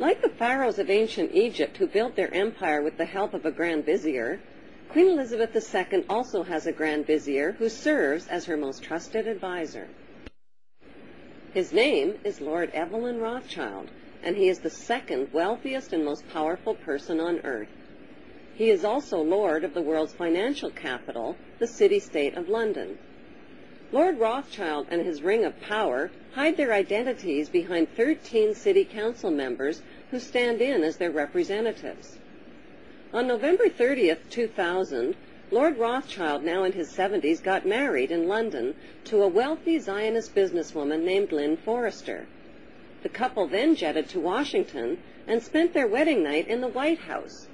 Like the pharaohs of ancient Egypt who built their empire with the help of a grand vizier, Queen Elizabeth II also has a grand vizier who serves as her most trusted advisor. His name is Lord Evelyn Rothschild, and he is the second wealthiest and most powerful person on earth. He is also Lord of the world's financial capital, the city-state of London. Lord Rothschild and his ring of power hide their identities behind 13 city council members who stand in as their representatives. On November 30th, 2000, Lord Rothschild, now in his 70s, got married in London to a wealthy Zionist businesswoman named Lynn Forrester. The couple then jetted to Washington and spent their wedding night in the White House.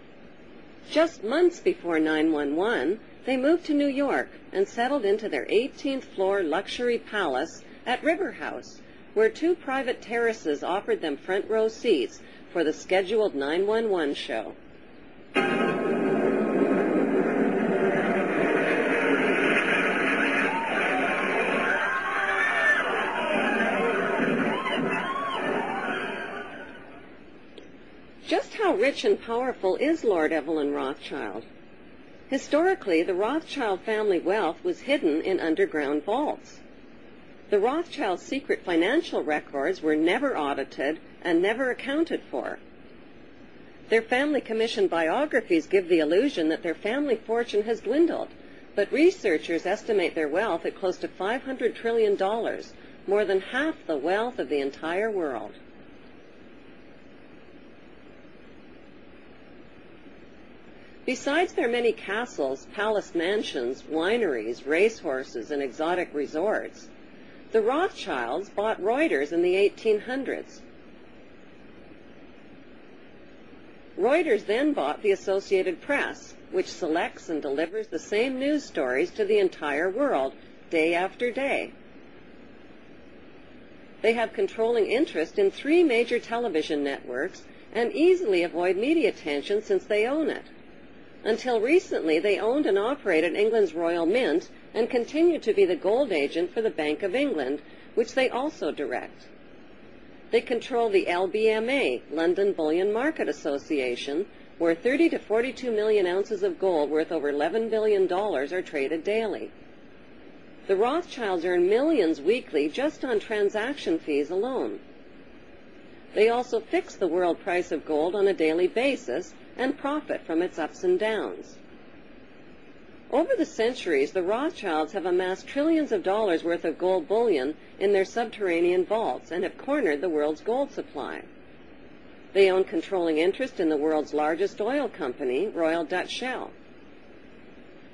Just months before 9/11, they moved to New York and settled into their 18th floor luxury palace at River House, where 2 private terraces offered them front row seats for the scheduled 911 show. Just how rich and powerful is Lord Evelyn Rothschild? Historically, the Rothschild family wealth was hidden in underground vaults. The Rothschild secret financial records were never audited and never accounted for. Their family commissioned biographies give the illusion that their family fortune has dwindled, but researchers estimate their wealth at close to $500 trillion, more than half the wealth of the entire world. Besides their many castles, palace mansions, wineries, racehorses, and exotic resorts, the Rothschilds bought Reuters in the 1800s. Reuters then bought the Associated Press, which selects and delivers the same news stories to the entire world, day after day. They have controlling interest in 3 major television networks and easily avoid media attention since they own it. Until recently, they owned and operated England's Royal Mint and continue to be the gold agent for the Bank of England, which they also direct. They control the LBMA, London Bullion Market Association, where 30 to 42 million ounces of gold worth over $11 billion are traded daily. The Rothschilds earn millions weekly just on transaction fees alone. They also fix the world price of gold on a daily basis and profit from its ups and downs. Over the centuries, the Rothschilds have amassed trillions of dollars worth of gold bullion in their subterranean vaults and have cornered the world's gold supply. They own controlling interest in the world's largest oil company, Royal Dutch Shell.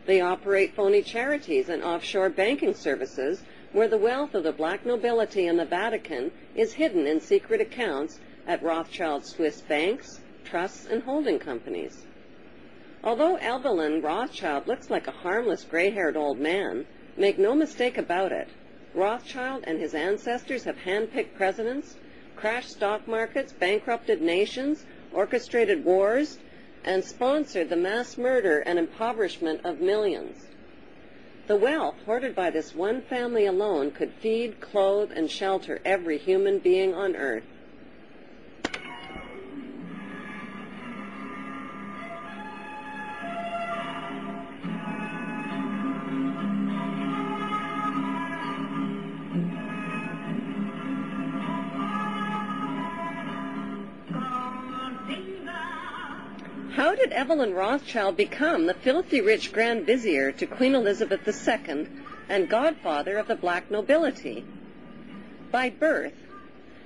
They operate phony charities and offshore banking services where the wealth of the black nobility and the Vatican is hidden in secret accounts at Rothschild Swiss banks, trusts, and holding companies. Although Evelyn Rothschild looks like a harmless gray-haired old man, make no mistake about it, Rothschild and his ancestors have handpicked presidents, crashed stock markets, bankrupted nations, orchestrated wars, and sponsored the mass murder and impoverishment of millions. The wealth hoarded by this one family alone could feed, clothe, and shelter every human being on earth. How did Evelyn Rothschild become the filthy rich Grand Vizier to Queen Elizabeth II and godfather of the black nobility? By birth,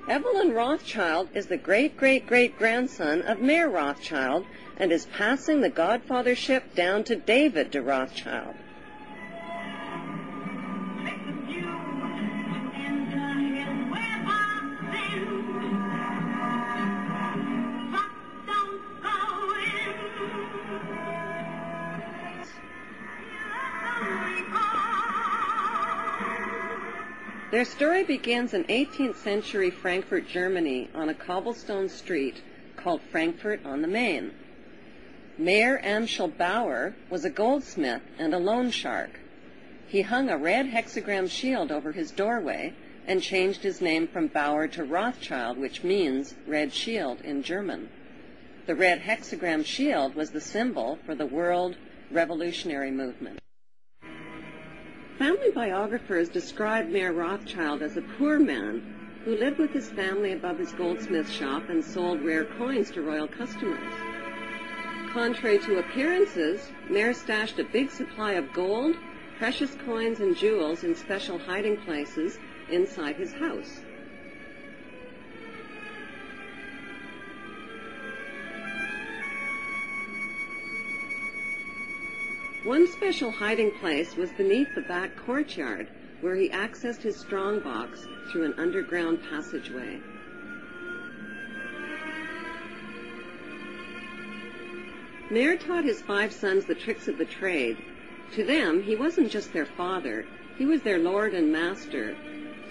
Evelyn Rothschild is the great-great-great-grandson of Mayor Rothschild and is passing the godfathership down to David de Rothschild. Their story begins in 18th century Frankfurt, Germany, on a cobblestone street called Frankfurt on the Main. Mayor Amschel Bauer was a goldsmith and a loan shark. He hung a red hexagram shield over his doorway, and changed his name from Bauer to Rothschild, which means red shield in German. The red hexagram shield was the symbol for the world revolutionary movement. Family biographers describe Mayer Rothschild as a poor man who lived with his family above his goldsmith shop and sold rare coins to royal customers. Contrary to appearances, Mayer stashed a big supply of gold, precious coins, and jewels in special hiding places inside his house. One special hiding place was beneath the back courtyard, where he accessed his strongbox through an underground passageway. Mayer taught his 5 sons the tricks of the trade. To them, he wasn't just their father, he was their lord and master.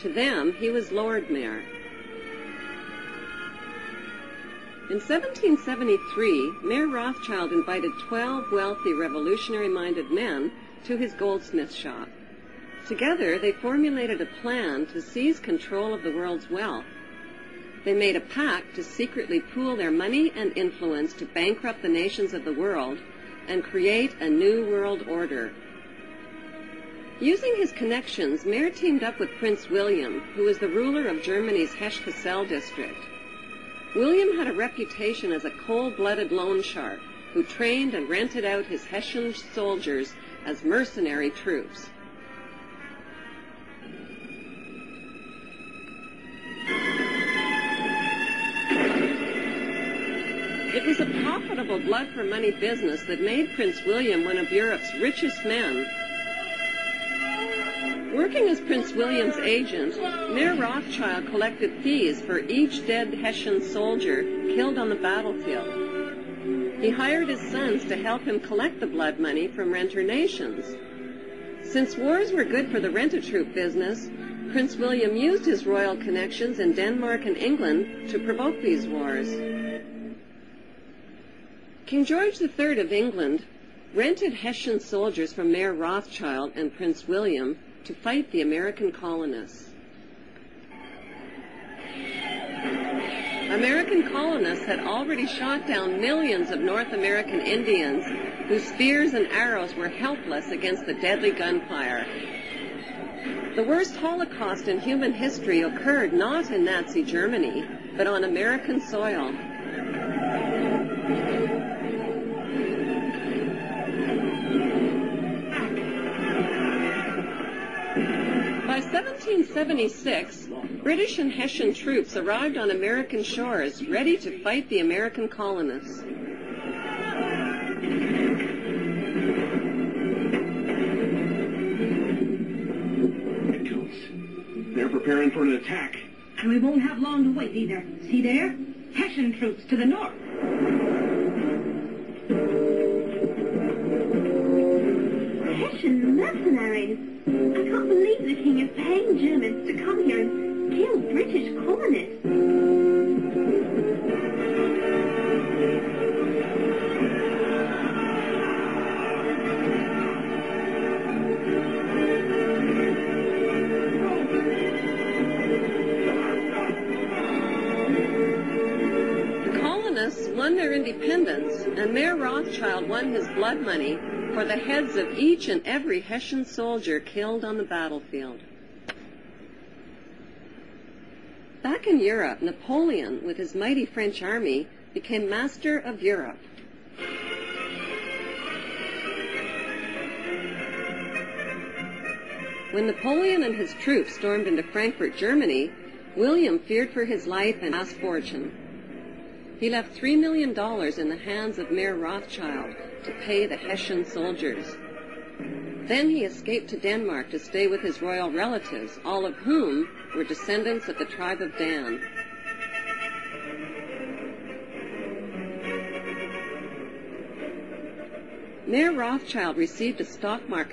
To them, he was Lord Mayer. In 1773, Mayer Rothschild invited 12 wealthy, revolutionary-minded men to his goldsmith shop. Together, they formulated a plan to seize control of the world's wealth. They made a pact to secretly pool their money and influence to bankrupt the nations of the world and create a new world order. Using his connections, Mayer teamed up with Prince William, who was the ruler of Germany's Hesse-Kassel district. William had a reputation as a cold-blooded loan shark who trained and rented out his Hessian soldiers as mercenary troops. It was a profitable blood-for-money business that made Prince William one of Europe's richest men. Working as Prince William's agent, Mayer Rothschild collected fees for each dead Hessian soldier killed on the battlefield. He hired his sons to help him collect the blood money from renter nations. Since wars were good for the rent-a-troop business, Prince William used his royal connections in Denmark and England to provoke these wars. King George III of England rented Hessian soldiers from Mayer Rothschild and Prince William to fight the American colonists. American colonists had already shot down millions of North American Indians whose spears and arrows were helpless against the deadly gunfire. The worst Holocaust in human history occurred not in Nazi Germany, but on American soil. By 1776, British and Hessian troops arrived on American shores, ready to fight the American colonists. They're preparing for an attack. And we won't have long to wait either. See there? Hessian troops to the north. Hessian mercenaries. I can't believe the king is paying Germans to come here and kill British colonists. The colonists won their independence, and Mayer Rothschild won his blood money for the heads of each and every Hessian soldier killed on the battlefield. Back in Europe, Napoleon, with his mighty French army, became master of Europe. When Napoleon and his troops stormed into Frankfurt, Germany, William feared for his life and vast fortune. He left $3 million in the hands of Mayer Rothschild to pay the Hessian soldiers. Then he escaped to Denmark to stay with his royal relatives, all of whom were descendants of the tribe of Dan. Mayer Rothschild received a stock market